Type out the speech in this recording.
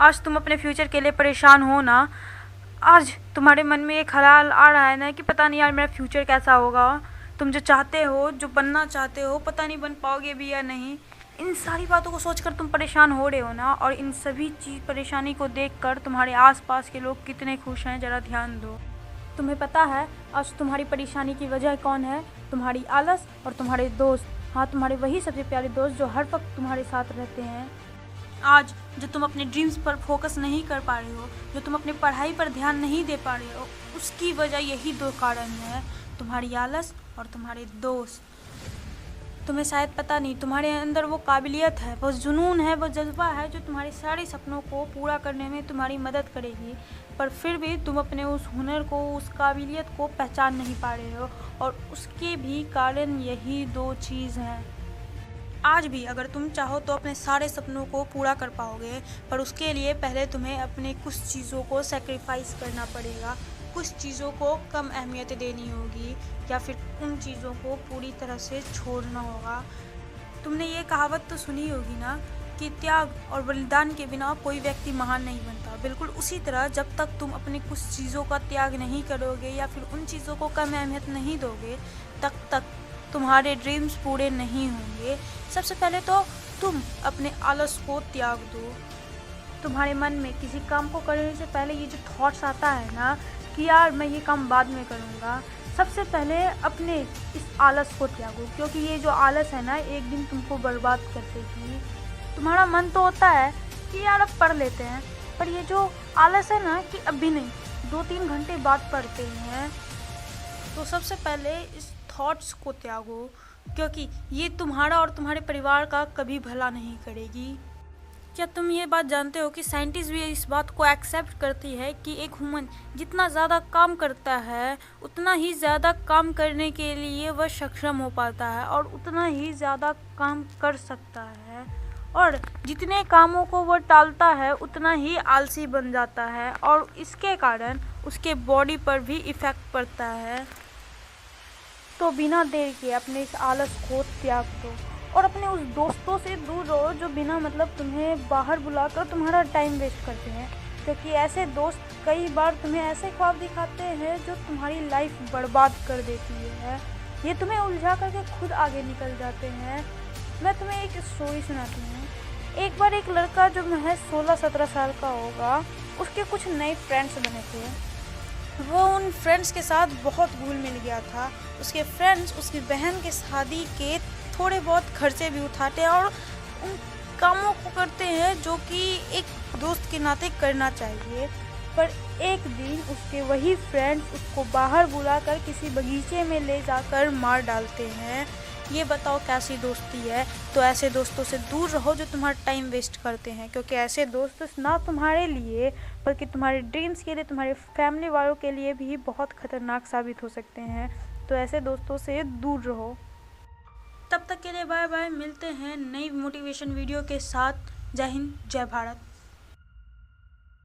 आज तुम अपने फ्यूचर के लिए परेशान हो ना, आज तुम्हारे मन में एक ख़्याल आ रहा है ना कि पता नहीं यार मेरा फ्यूचर कैसा होगा, तुम जो चाहते हो, जो बनना चाहते हो, पता नहीं बन पाओगे भी या नहीं। इन सारी बातों को सोचकर तुम परेशान हो रहे हो ना, और इन सभी परेशानी को देखकर तुम्हारे आसपास के लोग कितने खुश हैं, ज़रा ध्यान दो। तुम्हें पता है आज तुम्हारी परेशानी की वजह कौन है? तुम्हारी आलस और तुम्हारे दोस्त। हाँ, तुम्हारे वही सबसे प्यारे दोस्त जो हर वक्त तुम्हारे साथ रहते हैं। आज जो तुम अपने ड्रीम्स पर फोकस नहीं कर पा रहे हो, जो तुम अपनी पढ़ाई पर ध्यान नहीं दे पा रहे हो, उसकी वजह यही दो कारण है, तुम्हारी आलस और तुम्हारे दोस्त। तुम्हें शायद पता नहीं, तुम्हारे अंदर वो काबिलियत है, वो जुनून है, वो जज्बा है जो तुम्हारे सारे सपनों को पूरा करने में तुम्हारी मदद करेगी, पर फिर भी तुम अपने उस हुनर को, उस काबिलियत को पहचान नहीं पा रहे हो, और उसके भी कारण यही दो चीज़ हैं। आज भी अगर तुम चाहो तो अपने सारे सपनों को पूरा कर पाओगे, पर उसके लिए पहले तुम्हें अपने कुछ चीज़ों को सेक्रीफाइस करना पड़ेगा, कुछ चीज़ों को कम अहमियत देनी होगी, या फिर उन चीज़ों को पूरी तरह से छोड़ना होगा। तुमने ये कहावत तो सुनी होगी ना कि त्याग और बलिदान के बिना कोई व्यक्ति महान नहीं बनता। बिल्कुल उसी तरह जब तक तुम अपनी कुछ चीज़ों का त्याग नहीं करोगे या फिर उन चीज़ों को कम अहमियत नहीं दोगे, तब तक तुम्हारे ड्रीम्स पूरे नहीं होंगे। सबसे पहले तो तुम अपने आलस को त्याग दो। तुम्हारे मन में किसी काम को करने से पहले ये जो थॉट्स आता है ना कि यार मैं ये काम बाद में करूँगा, सबसे पहले अपने इस आलस को त्यागो, क्योंकि ये जो आलस है ना एक दिन तुमको बर्बाद कर देगी। तुम्हारा मन तो होता है कि यार अब पढ़ लेते हैं, पर ये जो आलस है ना कि अभी नहीं, 2-3 घंटे बाद पढ़ते हैं, तो सबसे पहले इस थॉट्स को त्यागो, क्योंकि ये तुम्हारा और तुम्हारे परिवार का कभी भला नहीं करेगी। क्या तुम ये बात जानते हो कि साइंटिस्ट भी इस बात को एक्सेप्ट करती है कि एक ह्यूमन जितना ज़्यादा काम करता है उतना ही ज़्यादा काम करने के लिए वह सक्षम हो पाता है और उतना ही ज़्यादा काम कर सकता है, और जितने कामों को वह टालता है उतना ही आलसी बन जाता है, और इसके कारण उसके बॉडी पर भी इफ़ेक्ट पड़ता है। तो बिना देर के अपने इस आलस को त्याग दो और अपने उस दोस्तों से दूर रहो जो बिना मतलब तुम्हें बाहर बुलाकर तुम्हारा टाइम वेस्ट करते हैं, क्योंकि ऐसे दोस्त कई बार तुम्हें ऐसे ख्वाब दिखाते हैं जो तुम्हारी लाइफ बर्बाद कर देती है। ये तुम्हें उलझा करके खुद आगे निकल जाते हैं। मैं तुम्हें एक स्टोरी सुनाती हूँ। एक बार एक लड़का जो महज 16-17 साल का होगा, उसके कुछ नए फ्रेंड्स बने थे। वो उन फ्रेंड्स के साथ बहुत घुल मिल गया था। उसके फ्रेंड्स उसकी बहन के शादी के थोड़े बहुत खर्चे भी उठाते हैं और उन कामों को करते हैं जो कि एक दोस्त के नाते करना चाहिए। पर एक दिन उसके वही फ्रेंड्स उसको बाहर बुलाकर किसी बगीचे में ले जाकर मार डालते हैं। ये बताओ कैसी दोस्ती है? तो ऐसे दोस्तों से दूर रहो जो तुम्हारा टाइम वेस्ट करते हैं, क्योंकि ऐसे दोस्त ना तुम्हारे लिए बल्कि तुम्हारे ड्रीम्स के लिए, तुम्हारे फैमिली वालों के लिए भी बहुत खतरनाक साबित हो सकते हैं। तो ऐसे दोस्तों से दूर रहो। तब तक के लिए बाय बाय। मिलते हैं नई मोटिवेशन वीडियो के साथ। जय हिंद, जय भारत।